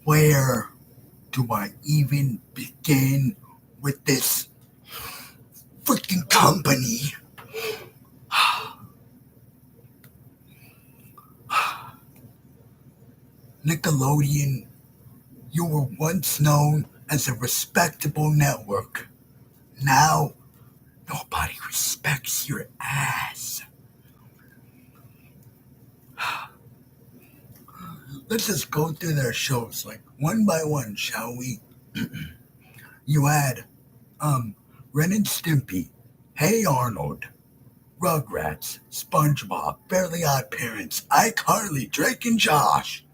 Where do I even begin with this freaking company? Nickelodeon, you were once known as a respectable network. Now, nobody respects your ass. Let's just go through their shows, like one by one, shall we? You had, Ren and Stimpy, Hey Arnold, Rugrats, SpongeBob, Fairly Odd Parents, iCarly, Drake and Josh.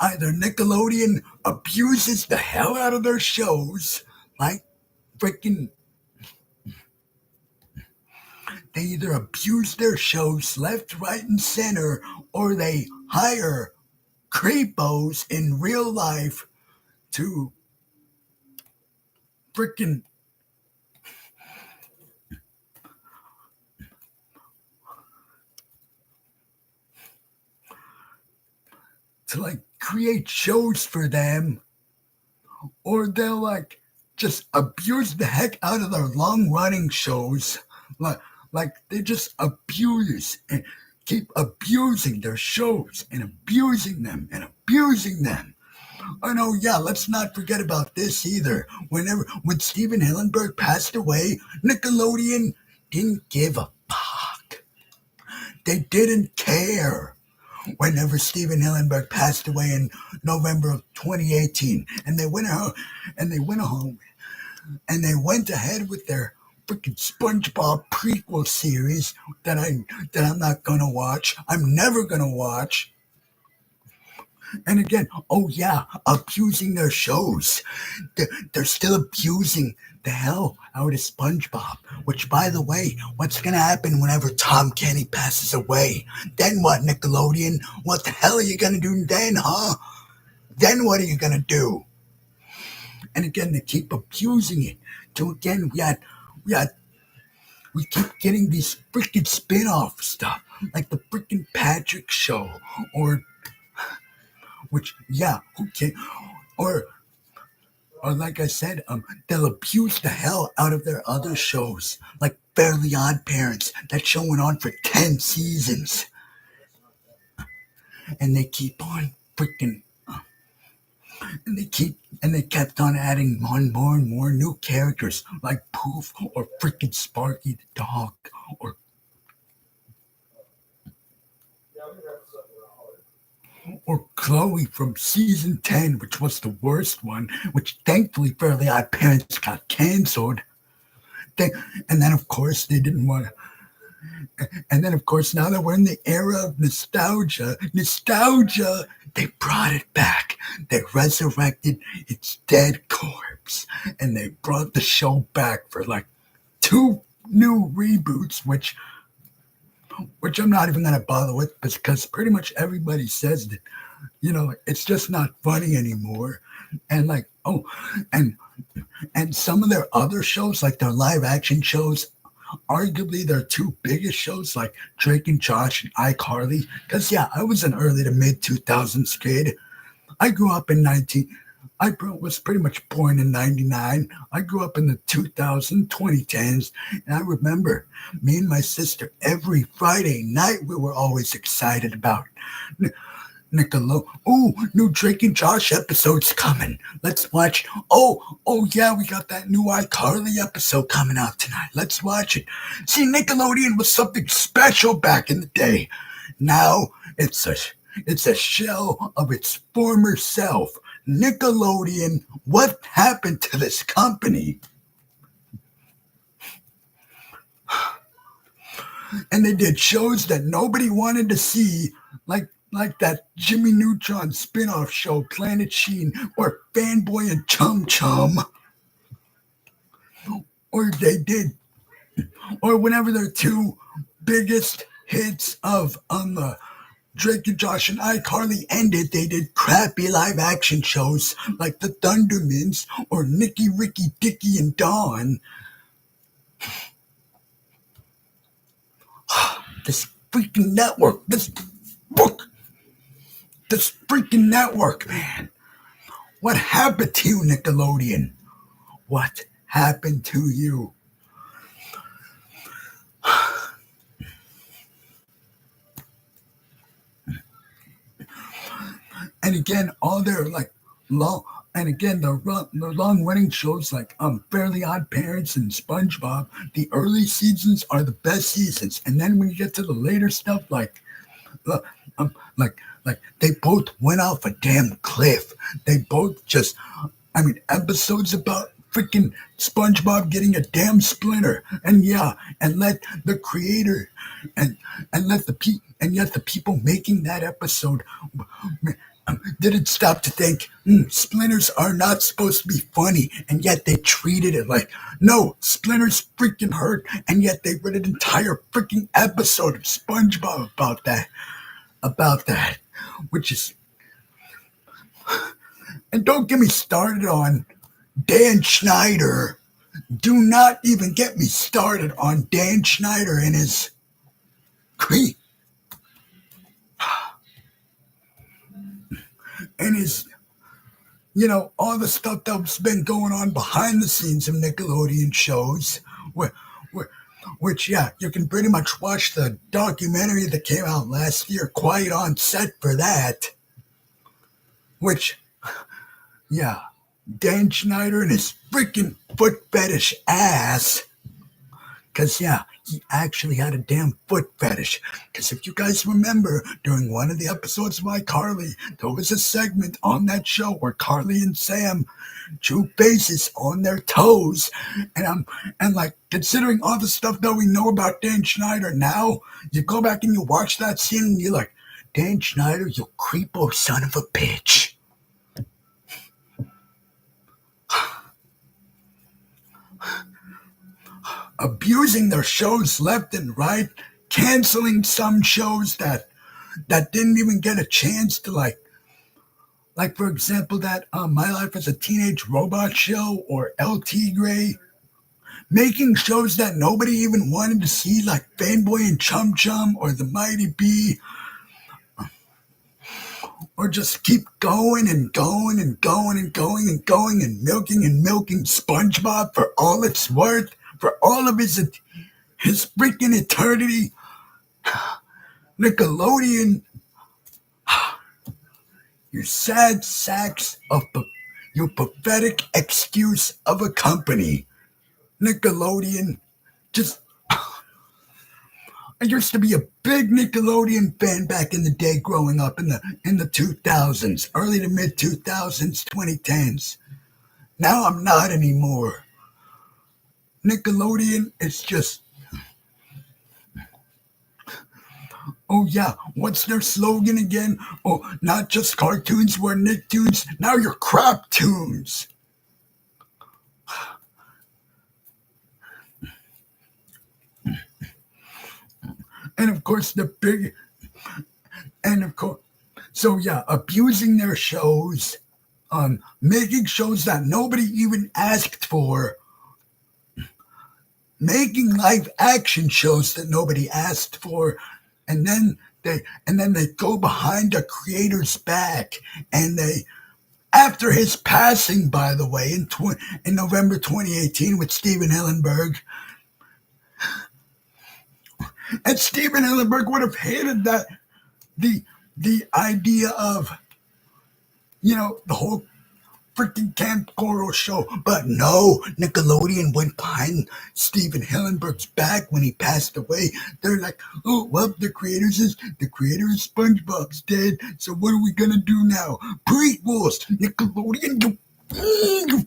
Either Nickelodeon abuses the hell out of their shows, like freaking. They either abuse their shows left, right, and center, or they hire creepos in real life to freaking to like create shows for them, or they'll like just abuse the heck out of their long running shows. Like they just abuse and keep abusing their shows and abusing them and abusing them. Oh no, yeah, let's not forget about this either. When Steven Hillenburg passed away, Nickelodeon didn't give a fuck. They didn't care. Whenever Steven Hillenburg passed away in November of 2018, and they went home and they went ahead with their freaking SpongeBob prequel series that I'm not gonna watch. I'm never gonna watch. And again, oh yeah, abusing their shows. They're still abusing the hell out of SpongeBob. Which, by the way, what's gonna happen whenever Tom Kenny passes away? Then what, Nickelodeon? What the hell are you gonna do then, huh? Then what are you gonna do? And again, they keep abusing it. So again, we had we keep getting these freaking spin-off stuff, like the freaking Patrick Show, or which, yeah, who can, or or like I said, they'll abuse the hell out of their other shows, like Fairly Odd Parents. That show went on for 10 seasons, and they keep on freaking, and they kept on adding more and more new characters, like Poof or freaking Sparky the dog, or Chloe from season 10, which was the worst one, which thankfully Fairly Odd Parents got canceled. They, and then, of course, they didn't want to. And then, of course, now that we're in the era of nostalgia, they brought it back. They resurrected its dead corpse. And they brought the show back for like 2 new reboots, which I'm not even going to bother with because pretty much everybody says that, it's just not funny anymore. And like, oh, and some of their other shows, like their live action shows, arguably their 2 biggest shows, like Drake and Josh and iCarly. Because yeah, I was an early to mid 2000s kid. I grew up in was pretty much born in 99. I grew up in the 2010s, and I remember me and my sister every Friday night we were always excited about Nickelodeon. Oh, new Drake and Josh episode's coming. Let's watch. Oh yeah, we got that new iCarly episode coming out tonight. Let's watch it. See, Nickelodeon was something special back in the day. Now it's a shell of its former self. Nickelodeon, what happened to this company? And they did shows that nobody wanted to see, like that Jimmy Neutron spin-off show, Planet Sheen, or Fanboy and Chum Chum. Or they did, or whenever their 2 biggest hits of the Drake and Josh and iCarly ended, they did crappy live action shows like The Thundermans or Nicky, Ricky, Dicky, and Dawn. This freaking network, this book, this freaking network, man. What happened to you, Nickelodeon? What happened to you? And again, all their like long, and again the long running shows like Fairly Odd Parents and SpongeBob. The early seasons are the best seasons, and then when you get to the later stuff, uh, like they both went off a damn cliff. They both just, I mean, episodes about freaking SpongeBob getting a damn splinter, and yeah, and let the creator and let and yet the people making that episode didn't stop to think, splinters are not supposed to be funny, and yet they treated it like, no, splinters freaking hurt, and yet they wrote an entire freaking episode of SpongeBob about that, which is, and don't get me started on Dan Schneider. Do not even get me started on Dan Schneider and his cre- and his, all the stuff that's been going on behind the scenes of Nickelodeon shows, where, which, yeah, you can pretty much watch the documentary that came out last year, Quiet on Set, for that. Which, yeah, Dan Schneider and his freaking foot fetish ass. Because, yeah, he actually had a damn foot fetish. Because if you guys remember, during one of the episodes of iCarly, there was a segment on that show where Carly and Sam drew faces on their toes. And like, considering all the stuff that we know about Dan Schneider now, you go back and you watch that scene and you're like, Dan Schneider, you creepo son of a bitch. Abusing their shows left and right, canceling some shows that didn't even get a chance to like for example that My Life as a Teenage Robot show or El Tigre, making shows that nobody even wanted to see like Fanboy and Chum Chum or The Mighty Bee, or just keep going and going and going and going and going and milking SpongeBob for all it's worth, for all of his freaking eternity. Nickelodeon, you sad sacks of your pathetic excuse of a company. Nickelodeon, just, I used to be a big Nickelodeon fan back in the day growing up in the 2000s, early to mid 2000s, 2010s. Now I'm not anymore. Nickelodeon is just, oh yeah, what's their slogan again? Oh, not just cartoons, we're Nicktoons, now you're crap-toons. And of course so yeah, abusing their shows, making shows that nobody even asked for, making live action shows that nobody asked for, and then they go behind the creator's back, and they, after his passing, by the way, in November 2018 with Steven Hillenburg, and Steven Hillenburg would have hated that the idea of, the whole freaking Camp Coral show. But no, Nickelodeon went behind Steven Hillenburg's back when he passed away. They're like, oh, well, the creator of SpongeBob's dead, so what are we gonna do now? Prequels! Nickelodeon, you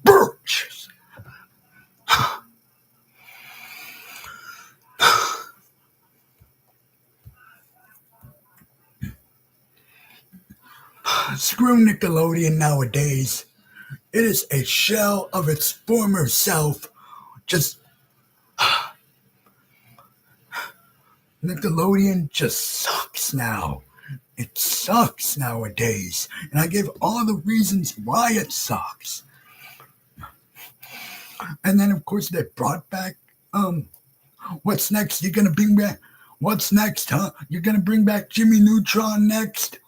bitch! Screw Nickelodeon nowadays. It is a shell of its former self. Just Nickelodeon just sucks now. It sucks nowadays. And I gave all the reasons why it sucks. And then of course they brought back what's next? You're gonna bring back what's next, huh? You're gonna bring back Jimmy Neutron next?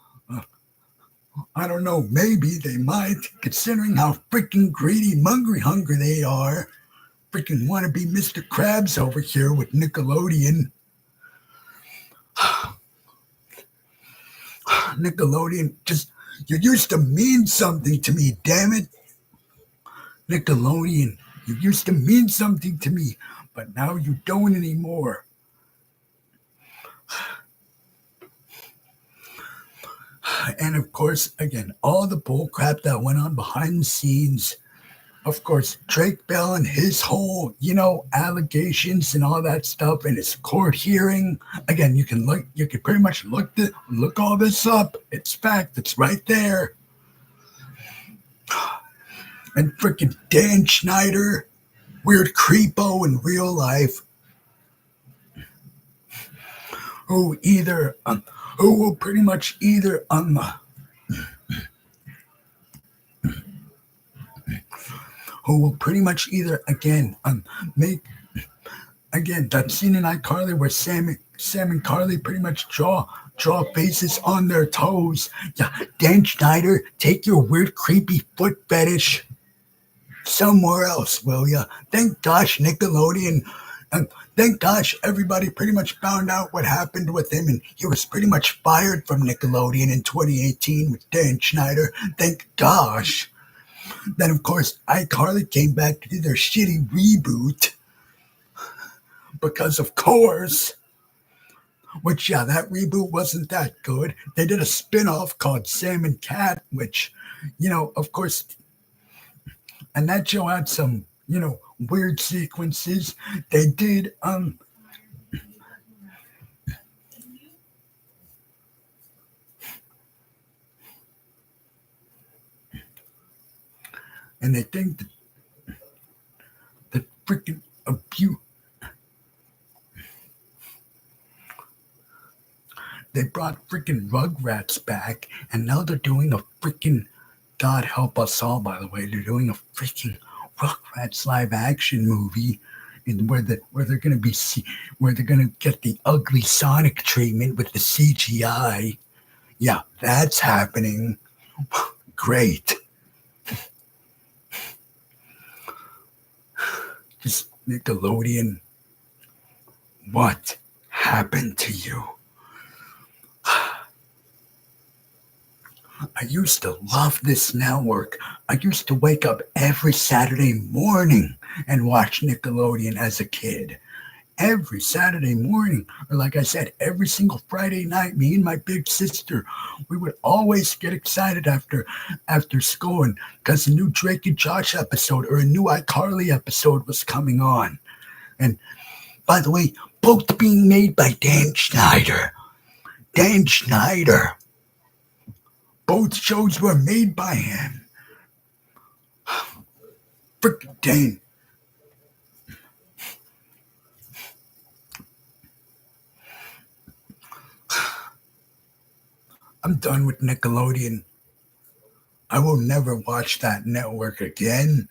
I don't know, maybe they might, considering how freaking greedy, hungry they are. Freaking want to be Mr. Krabs over here with Nickelodeon. Nickelodeon, just, you used to mean something to me, damn it. Nickelodeon, you used to mean something to me, but now you don't anymore. And of course, again, all the bull crap that went on behind the scenes. Of course, Drake Bell and his whole, allegations and all that stuff in his court hearing. Again, you can pretty much look all this up. It's fact. It's right there. And freaking Dan Schneider, weird creepo in real life, who will pretty much either again make again that scene in iCarly where Sam and Carly pretty much draw faces on their toes. Yeah, Dan Schneider, take your weird creepy foot fetish somewhere else, will ya? Thank gosh Nickelodeon, and thank gosh everybody pretty much found out what happened with him, and he was pretty much fired from Nickelodeon in 2018 with Dan Schneider. Thank gosh. Then of course iCarly came back to do their shitty reboot because of course. Which, yeah, that reboot wasn't that good. They did a spin-off called Sam and Cat, which, of course, and that show had some, weird sequences. They did, and they think that freaking abuse. They brought freaking Rugrats back, and now they're doing a freaking, God help us all, by the way, they're doing a freaking Rugrats live action movie, where they're gonna get the ugly Sonic treatment with the CGI. Yeah, that's happening. Great. Just Nickelodeon, what happened to you? I used to love this network. I used to wake up every Saturday morning and watch Nickelodeon as a kid. Every Saturday morning, or like I said, every single Friday night, me and my big sister, we would always get excited after school, and because a new Drake and Josh episode or a new iCarly episode was coming on. And by the way, both being made by Dan Schneider. Dan Schneider. Both shows were made by him. Frickin' Dan. I'm done with Nickelodeon. I will never watch that network again.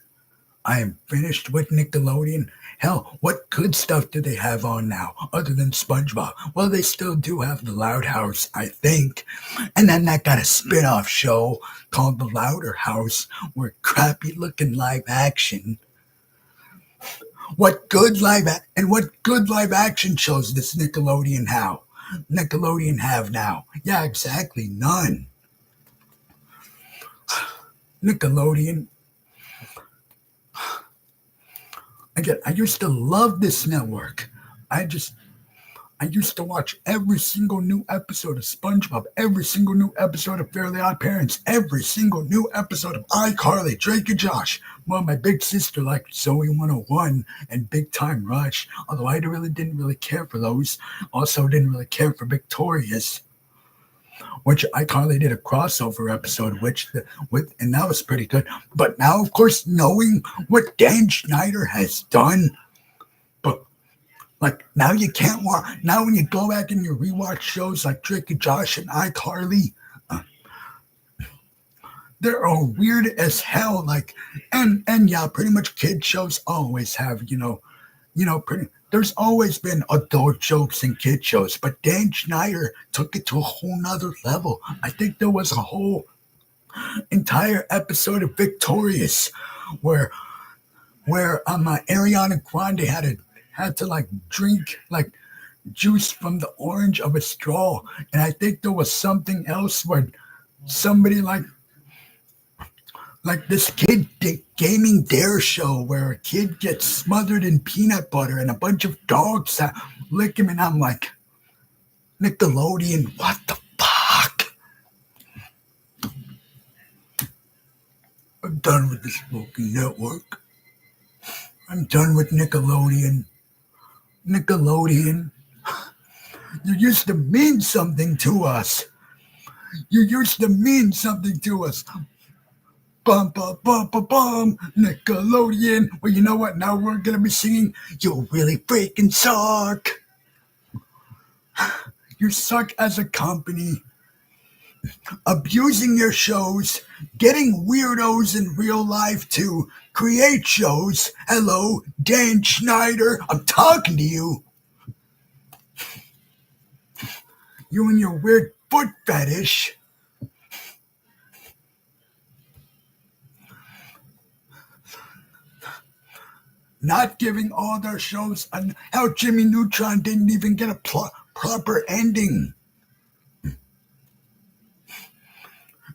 I am finished with Nickelodeon. Hell, what good stuff do they have on now other than SpongeBob? Well, they still do have the Loud House, I think. And then that got a spin-off show called The Louder House, where crappy looking live action. What good live action shows does Nickelodeon have now? Yeah, exactly, none. Nickelodeon. Again, I used to love this network. I used to watch every single new episode of SpongeBob, every single new episode of Fairly Odd Parents, every single new episode of iCarly, Drake and Josh. Well, my big sister liked Zoe 101 and Big Time Rush, although I didn't really care for those. Also didn't really care for Victorious, which iCarly did a crossover episode and that was pretty good. But now, of course, knowing what Dan Schneider has done, but like now you can't watch. Now when you go back and you rewatch shows like Drake and Josh and iCarly, they're all weird as hell. Like, and yeah, pretty much kid shows always have there's always been adult jokes in kid shows, but Dan Schneider took it to a whole nother level. I think there was a whole entire episode of Victorious, where Ariana Grande had to like drink like juice from the orange of a straw, and I think there was something else where somebody like this gaming dare show where a kid gets smothered in peanut butter and a bunch of dogs lick him, and I'm like, Nickelodeon, what the fuck? I'm done with this fucking network. I'm done with Nickelodeon. Nickelodeon, you used to mean something to us. You used to mean something to us. Bum, bum, bum, bum, bum, Nickelodeon. Well, you know what? Now we're going to be singing, You Really Freaking Suck. You suck as a company. Abusing your shows, getting weirdos in real life to create shows. Hello, Dan Schneider, I'm talking to you. You and your weird foot fetish. Not giving all their shows, and how Jimmy Neutron didn't even get a proper ending.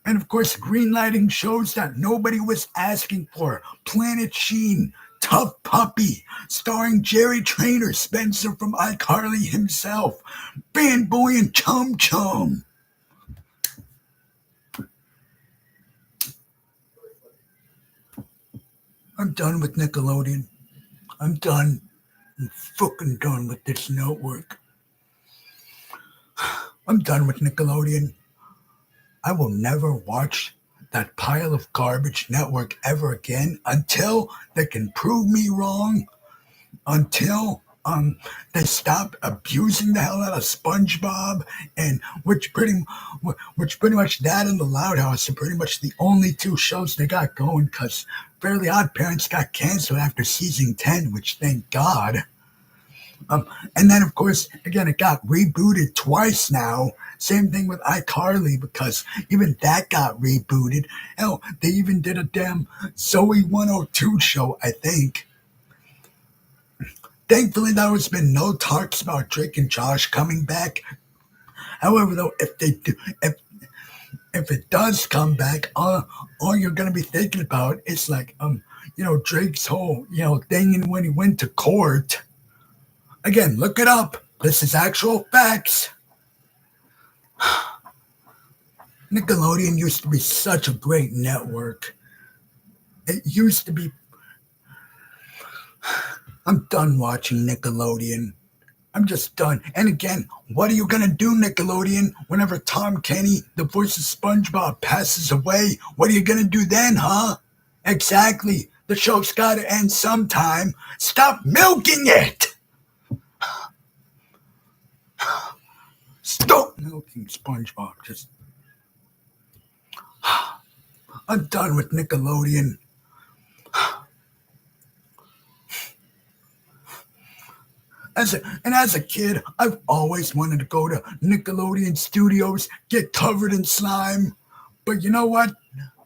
And of course, greenlighting shows that nobody was asking for. Planet Sheen, Tough Puppy, starring Jerry Trainer Spencer from iCarly himself, Fanboy and Chum Chum. I'm done with Nickelodeon. I'm done. I'm fucking done with this network. I'm done with Nickelodeon. I will never watch that pile of garbage network ever again until they can prove me wrong, until they stop abusing the hell out of SpongeBob, and which pretty much that and the Loud House are pretty much the only two shows they got going, because Fairly Odd Parents got canceled after season 10, which thank God. And then, of course, again, it got rebooted twice now. Same thing with iCarly, because even that got rebooted. Hell, they even did a damn Zoe 102 show, I think. Thankfully, there has been no talks about Drake and Josh coming back. However, though, if it does come back, all you're gonna be thinking about is like, Drake's whole, thing, and when he went to court. Again, look it up. This is actual facts. Nickelodeon used to be such a great network. It used to be. I'm done watching Nickelodeon. I'm just done. And again, what are you going to do, Nickelodeon, whenever Tom Kenny, the voice of SpongeBob, passes away? What are you going to do then, huh? Exactly. The show's got to end sometime. Stop milking it! Stop milking SpongeBob. I'm done with Nickelodeon. As a kid, I've always wanted to go to Nickelodeon Studios, get covered in slime. But you know what?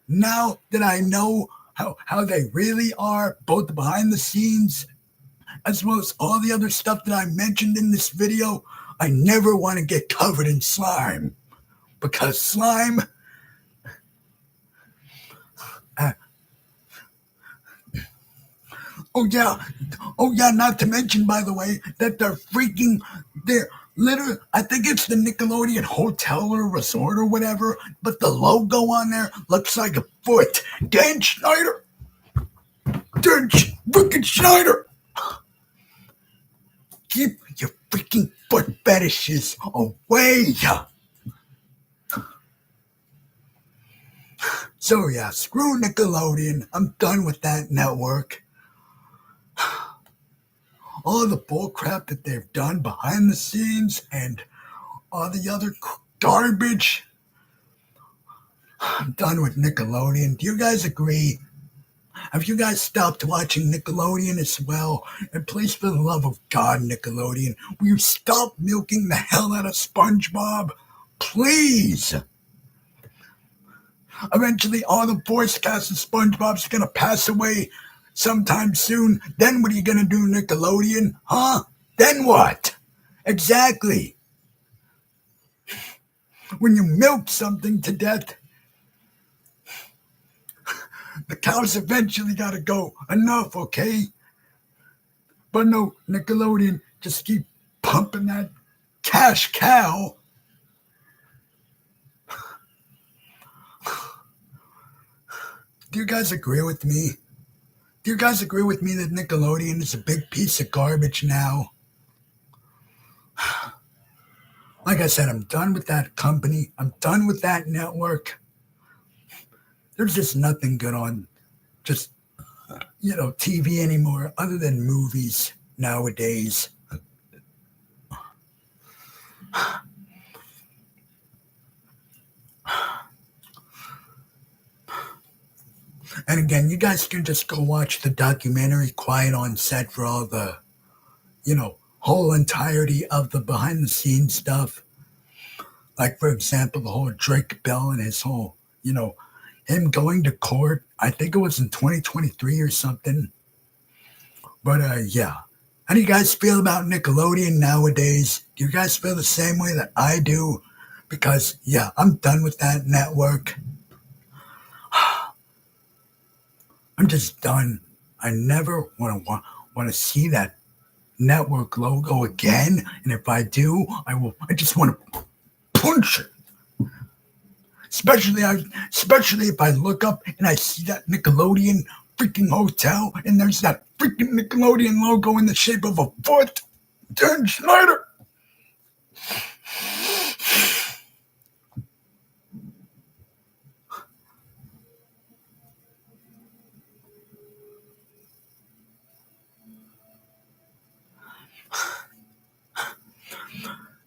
Now that I know how they really are, both behind the scenes, as well as all the other stuff that I mentioned in this video, I never want to get covered in slime. Because slime... Oh yeah, not to mention, by the way, that they're literally, I think it's the Nickelodeon Hotel or Resort or whatever, but the logo on there looks like a foot. Dan Schneider! Dan freaking Schneider! Keep your freaking foot fetishes away! So yeah, screw Nickelodeon. I'm done with that network. All the bullcrap that they've done behind the scenes and all the other garbage. I'm done with Nickelodeon. Do you guys agree? Have you guys stopped watching Nickelodeon as well? And please, for the love of God, Nickelodeon, will you stop milking the hell out of SpongeBob? Please. Eventually, all the voice cast of SpongeBob's gonna pass away sometime soon. Then what are you gonna do, Nickelodeon? Huh? Then what? Exactly. When you milk something to death, the cows eventually gotta go. Enough, okay? But no, Nickelodeon, just keep pumping that cash cow. Do you guys agree with me? Do you guys agree with me that Nickelodeon is a big piece of garbage now? Like I said, I'm done with that company. I'm done with that network. There's just nothing good on just, TV anymore other than movies nowadays. And again, you guys can just go watch the documentary Quiet on Set for all the, whole entirety of the behind the scenes stuff. Like, for example, the whole Drake Bell and his whole, him going to court. I think it was in 2023 or something. But yeah. How do you guys feel about Nickelodeon nowadays? Do you guys feel the same way that I do? Because, yeah, I'm done with that network. I'm just done. I never want to see that network logo again. And if I do, I just want to punch it. Especially if I look up and I see that Nickelodeon freaking hotel and there's that freaking Nickelodeon logo in the shape of a foot. Dan Schneider.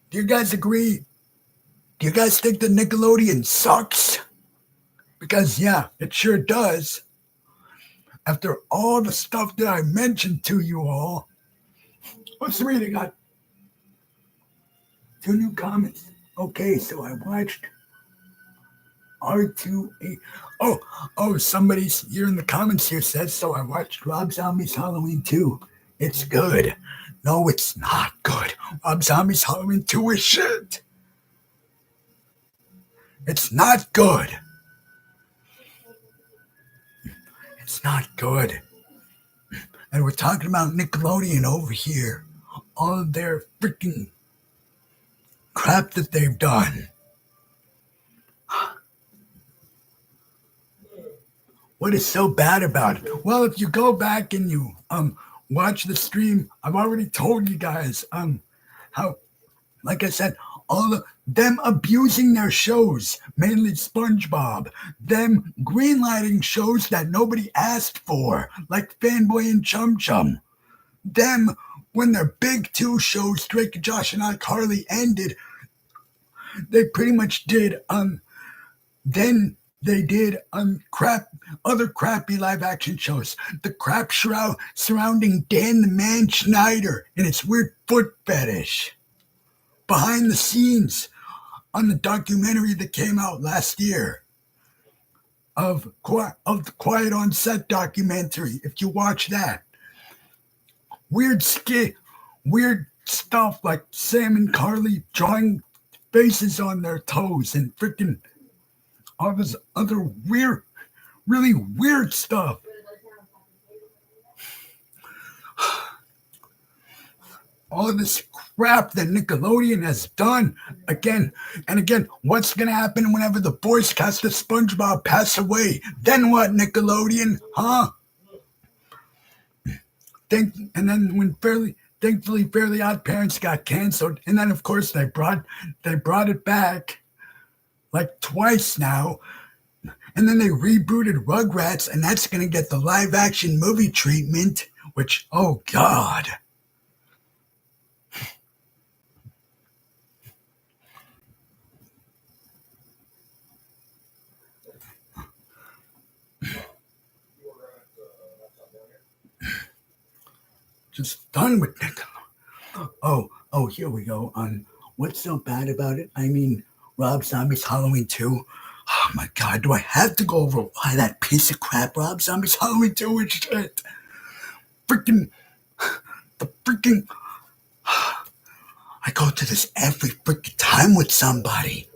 Do you guys agree? Do you guys think that Nickelodeon sucks? Because, yeah, it sure does. After all the stuff that I mentioned to you all, let's read it. Got 2 new comments. Okay, so I watched R2A. Oh, somebody's here in the comments here says, so I watched Rob Zombie's Halloween 2. It's good. No, it's not good. Rob Zombie's Halloween 2 is shit. It's not good. It's not good. And we're talking about Nickelodeon over here. All of their freaking crap that they've done. What is so bad about it? Well, if you go back and you watch the stream, I've already told you guys how, like I said, all of them abusing their shows, mainly SpongeBob, them greenlighting shows that nobody asked for, like Fanboy and Chum Chum, them when their big 2 shows, Drake, Josh, and iCarly ended, they pretty much did then they did other crappy live action shows. The crap surrounding Dan the Man Schneider and his weird foot fetish. Behind the scenes on the documentary that came out last year of the Quiet on Set documentary. If you watch that, weird stuff like Sam and Carly drawing faces on their toes and freaking all this other really weird stuff. All of this crap that Nickelodeon has done again and again. What's going to happen whenever the voice cast of SpongeBob pass away? Then what, Nickelodeon? Huh? And then when thankfully Fairly Odd Parents got canceled, and then of course they brought it back like twice now. And then they rebooted Rugrats, and that's going to get the live action movie treatment, which, oh God. Just done with Nickelodeon. Oh, here we go. On what's so bad about it? I mean, Rob Zombie's Halloween 2. Oh my god, do I have to go over why that piece of crap Rob Zombie's Halloween 2 and shit? Freaking, the freaking, I go to this every freaking time with somebody.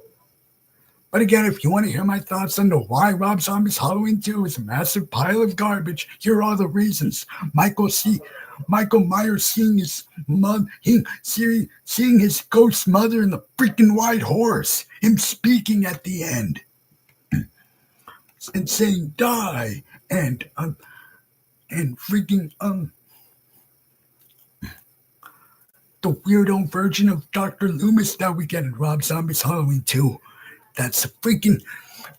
But again, if you want to hear my thoughts on why Rob Zombie's Halloween 2 is a massive pile of garbage, here are the reasons. Michael Myers seeing his seeing his ghost mother in the freaking white horse, him speaking at the end and saying die, and freaking the weirdo version of Dr. Loomis that we get in Rob Zombie's Halloween 2. That's a freaking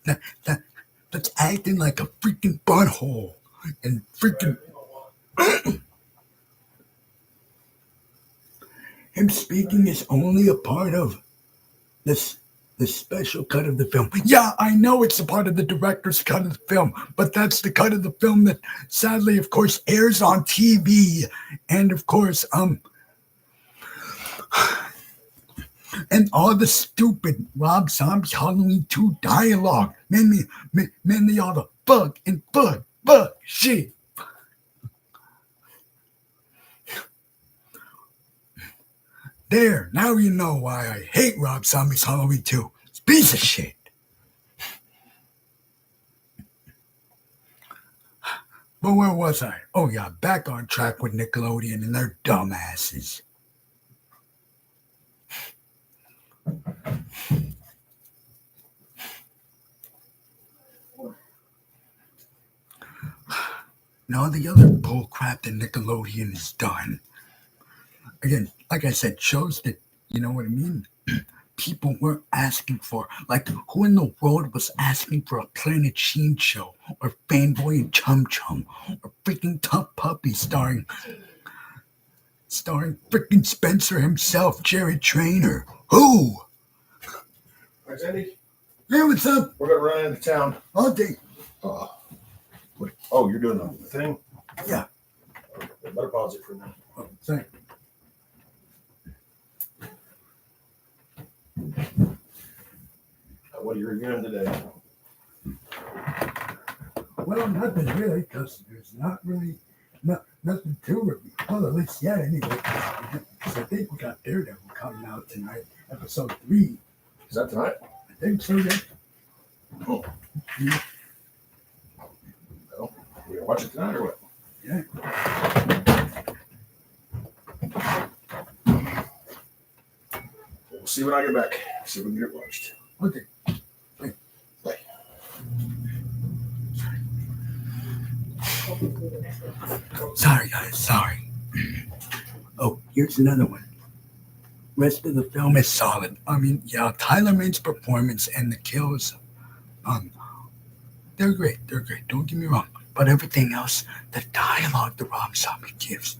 that's acting like a freaking butthole and freaking him speaking is only a part of this special cut of the film. Yeah, I know it's a part of the director's cut of the film, but that's the cut of the film that sadly, of course, airs on TV. And of course, and all the stupid Rob Zombie Halloween 2 dialogue. Mainly all the fuck and fuck shit. There, now you know why I hate Rob Zombie's Halloween 2. It's a piece of shit. But where was I? Oh yeah, back on track with Nickelodeon and their dumbasses. Now the other bullcrap that Nickelodeon has done. Again, like I said, shows that, you know what I mean? People weren't asking for. Like, who in the world was asking for a Planet Sheen show? Or Fanboy and Chum Chum? Or freaking Tough Puppy starring freaking Spencer himself, Jerry Trainer. Who? Where's Andy? Hey, what's up? We're gonna run into town. All day. Oh, you're doing the thing? Yeah. I better pause it for a minute. Oh, sorry. What are you reviewing today? Well, nothing really, because there's nothing to review. Well, at least yet, anyway. So I think we got Daredevil coming out tonight, episode 3. Is that tonight? I think so, yeah. Oh. Yeah. Well, we gonna watch it tonight or what? Yeah. We'll see when I get back. See if we can get it watched. Okay. Bye. Sorry, guys. Sorry. Oh, here's another one. Rest of the film is solid. I mean, yeah, Tyler Mane's performance and the kills, they're great. They're great. Don't get me wrong. But everything else, the dialogue the Rob Zombie gives,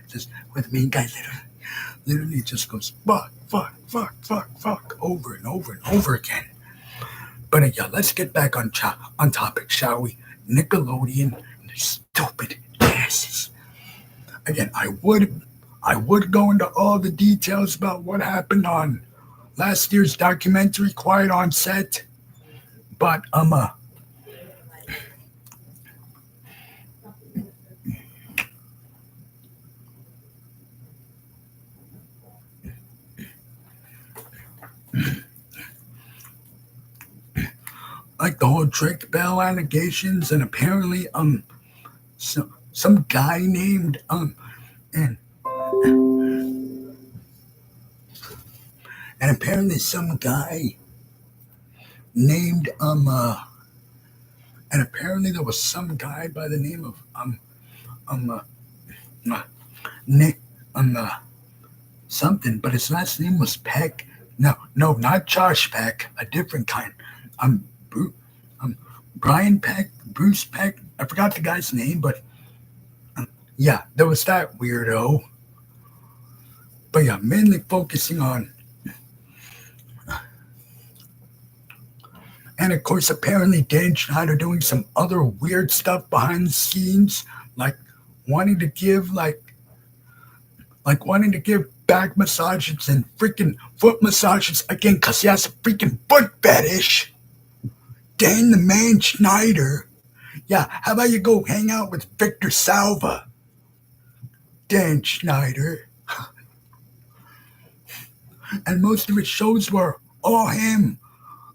just where the main guy literally just goes fuck over and over and over again. But yeah, let's get back on topic, shall we? Nickelodeon and their stupid asses. Again, I would go into all the details about what happened on last year's documentary, Quiet on Set, but like the whole Drake Bell allegations, and apparently some guy named and apparently some guy named and apparently there was some guy by the name of Nick something, but his last name was Peck. No, not Josh Peck, a different kind. Brian Peck, Bruce Peck. I forgot the guy's name, but yeah, there was that weirdo. But yeah, mainly focusing on, and of course, apparently Dan Schneider doing some other weird stuff behind the scenes, like wanting to give back massages and freaking foot massages again, because he has a freaking foot fetish. Dan the Man Schneider. Yeah, how about you go hang out with Victor Salva? Dan Schneider. And most of his shows were all him.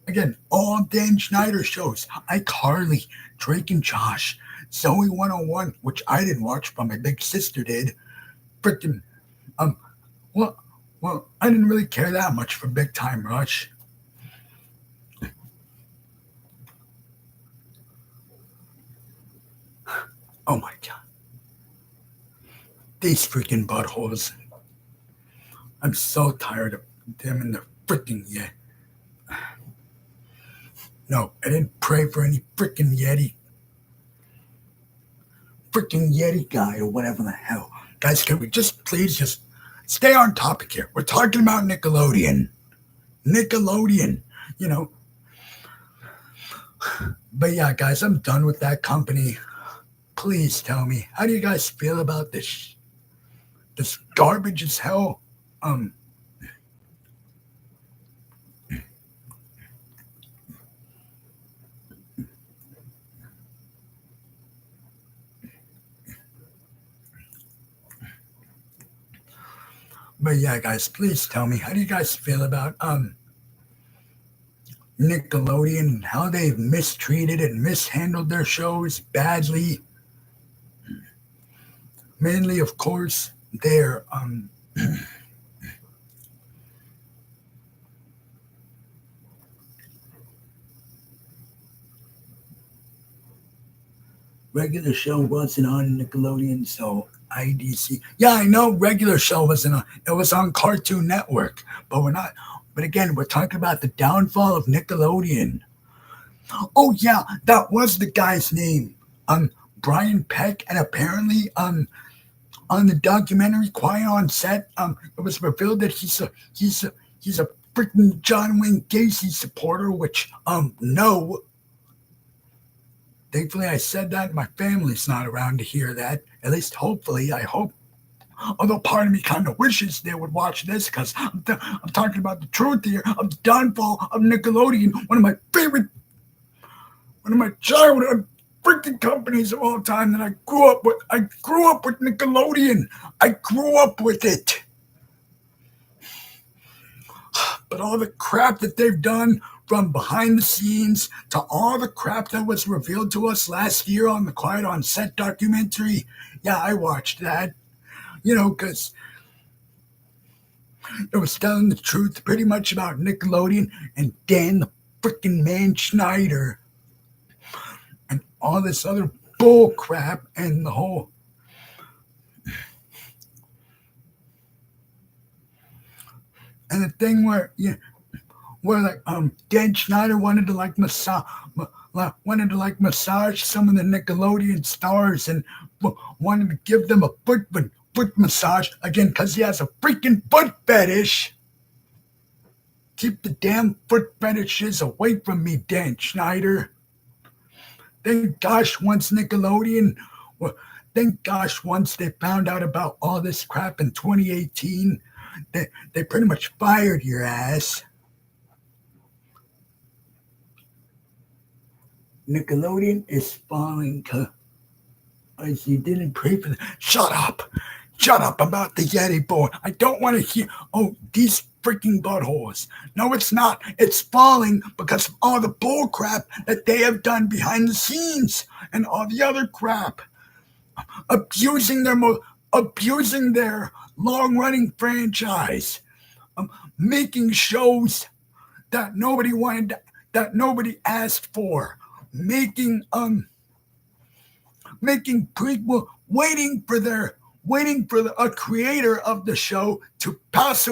Again, all Dan Schneider shows. iCarly, Drake and Josh, Zoe 101, which I didn't watch, but my big sister did. Freaking, um, well, I didn't really care that much for Big Time Rush. Oh my god. These freaking buttholes. I'm so tired of them and their freaking Yeti. No, I didn't pray for any freaking Yeti. Freaking Yeti guy or whatever the hell. Guys, can we just please just stay on topic here? We're talking about Nickelodeon. Nickelodeon, you know. But yeah, guys, I'm done with that company. Please tell me, how do you guys feel about this? This garbage as hell. But yeah, guys, please tell me, how do you guys feel about Nickelodeon and how they've mistreated and mishandled their shows badly? Mainly, of course, their regular show wasn't on Nickelodeon, so IDC. Yeah, I know regular show wasn't on. It was on Cartoon Network, but we're not. But again, we're talking about the downfall of Nickelodeon. Oh yeah, that was the guy's name. Brian Peck, and apparently, on the documentary Quiet on Set, it was revealed that he's a freaking John Wayne Gacy supporter. Which, no. Thankfully, I said that. My family's not around to hear that. At least, hopefully, I hope. Although part of me kind of wishes they would watch this because I'm talking about the truth here of the downfall of Nickelodeon, one of my favorite, one of my childhood freaking companies of all time that I grew up with. I grew up with Nickelodeon. I grew up with it. But all the crap that they've done from behind the scenes to all the crap that was revealed to us last year on the Quiet on Set documentary, yeah, I watched that. Because it was telling the truth pretty much about Nickelodeon and Dan the freaking Man Schneider and all this other bull crap and the whole. And the thing where Dan Schneider wanted to massage some of the Nickelodeon stars and wanted to give them a foot massage again because he has a freaking foot fetish. Keep the damn foot fetishes away from me, Dan Schneider. Thank gosh once they found out about all this crap in 2018, they pretty much fired your ass. Nickelodeon is falling because you didn't pray for them. Shut up about the Yeti boy. I don't want to hear. Oh, these freaking buttholes. No, it's not. It's falling because of all the bull crap that they have done behind the scenes and all the other crap. Abusing their long-running franchise. Making shows that nobody wanted, that nobody asked for. Making prequel, waiting for a creator of the show to pass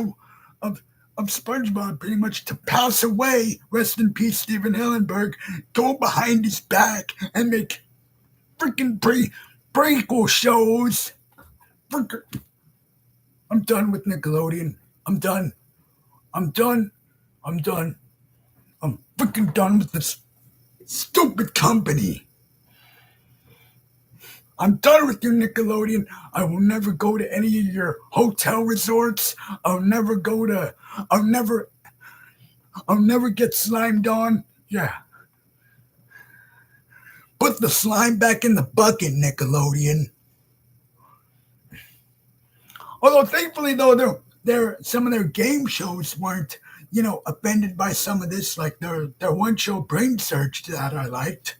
of SpongeBob pretty much to pass away. Rest in peace, Steven Hillenburg. Go behind his back and make freaking prequel shows. I'm done with Nickelodeon. I'm done. I'm freaking done with this stupid company. I'm done with you, Nickelodeon. I will never go to any of your hotel resorts. I'll never get slimed on. Yeah. Put the slime back in the bucket, Nickelodeon. Although thankfully though their some of their game shows weren't, offended by some of this, like their one show Brain Search that I liked.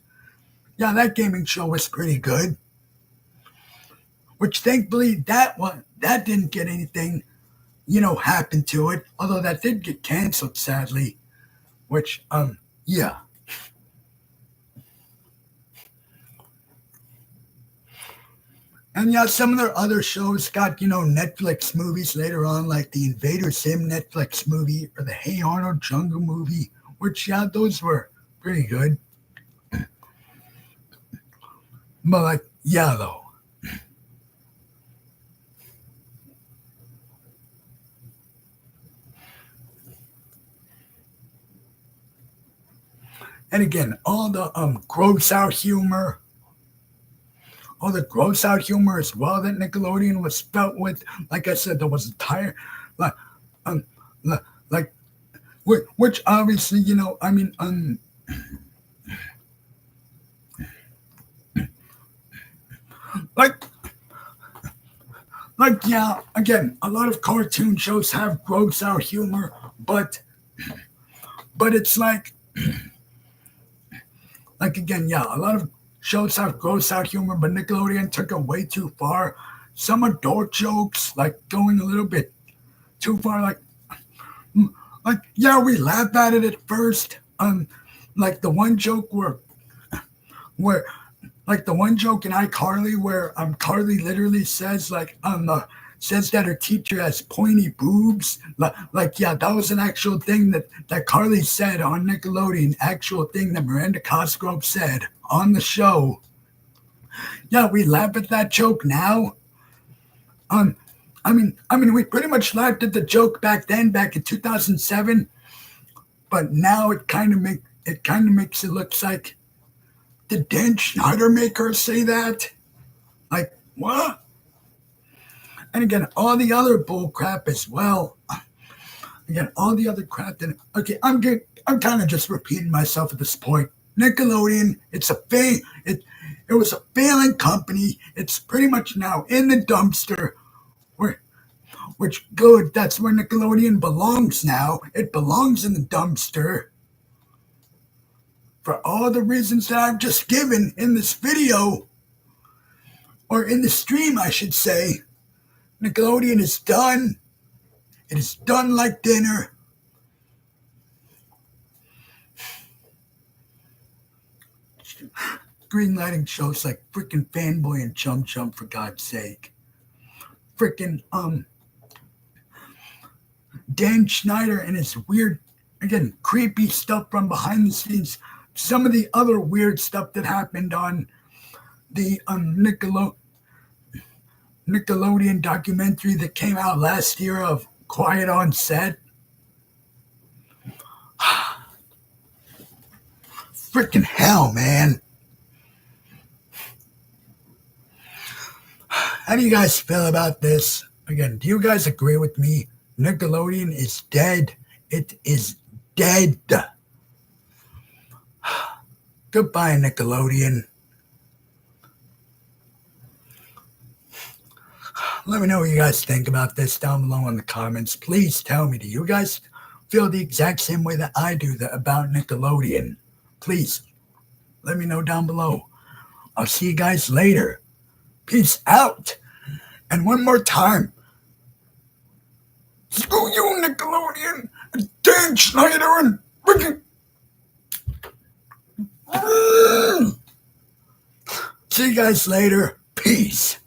Yeah, that gaming show was pretty good. Which thankfully that didn't get anything, happen to it. Although that did get canceled sadly. Which yeah. And yeah, some of their other shows got, Netflix movies later on, like the Invader Sim Netflix movie or the Hey Arnold Jungle movie, which, yeah, those were pretty good. But, like, yeah, though. And again, all the gross out humor, all the gross out humor as well that Nickelodeon was spelt with. Like I said, there was a tire, like, um, like, which obviously, I mean, like, yeah, again, a lot of cartoon shows have gross out humor, but it's like again, yeah, a lot of shows have gross out humor, but Nickelodeon took it way too far. Some adult jokes, like going a little bit too far, like yeah, we laugh at it at first. Like the one joke where like the one joke in iCarly where Carly literally says says that her teacher has pointy boobs. Like yeah, that was an actual thing that Carly said on Nickelodeon. Actual thing that Miranda Cosgrove said on the show. Yeah, we laugh at that joke now. Um, I mean, we pretty much laughed at the joke back then, back in 2007. But now it kind of makes it look like, did Dan Schneider make her say that? Like what? And again, all the other bull crap as well. Again, all the other crap that okay, I'm kind of just repeating myself at this point. Nickelodeon, it was a failing company. It's pretty much now in the dumpster. Where which good, that's where Nickelodeon belongs now. It belongs in the dumpster for all the reasons that I've just given in this video, or in the stream, I should say. Nickelodeon is done. It is done like dinner. Greenlighting shows like freaking Fanboy and Chum Chum, for God's sake. Freaking Dan Schneider and his weird, again, creepy stuff from behind the scenes. Some of the other weird stuff that happened on the Nickelodeon documentary that came out last year of Quiet on Set. Freaking hell, man. How do you guys feel about this? Again, do you guys agree with me? Nickelodeon is dead. It is dead. Goodbye, Nickelodeon. Let me know what you guys think about this down below in the comments. Please tell me, do you guys feel the exact same way that I do about Nickelodeon? Please, let me know down below. I'll see you guys later. Peace out. And one more time, screw you, Nickelodeon, and Dan Schneider, and freaking. See you guys later. Peace.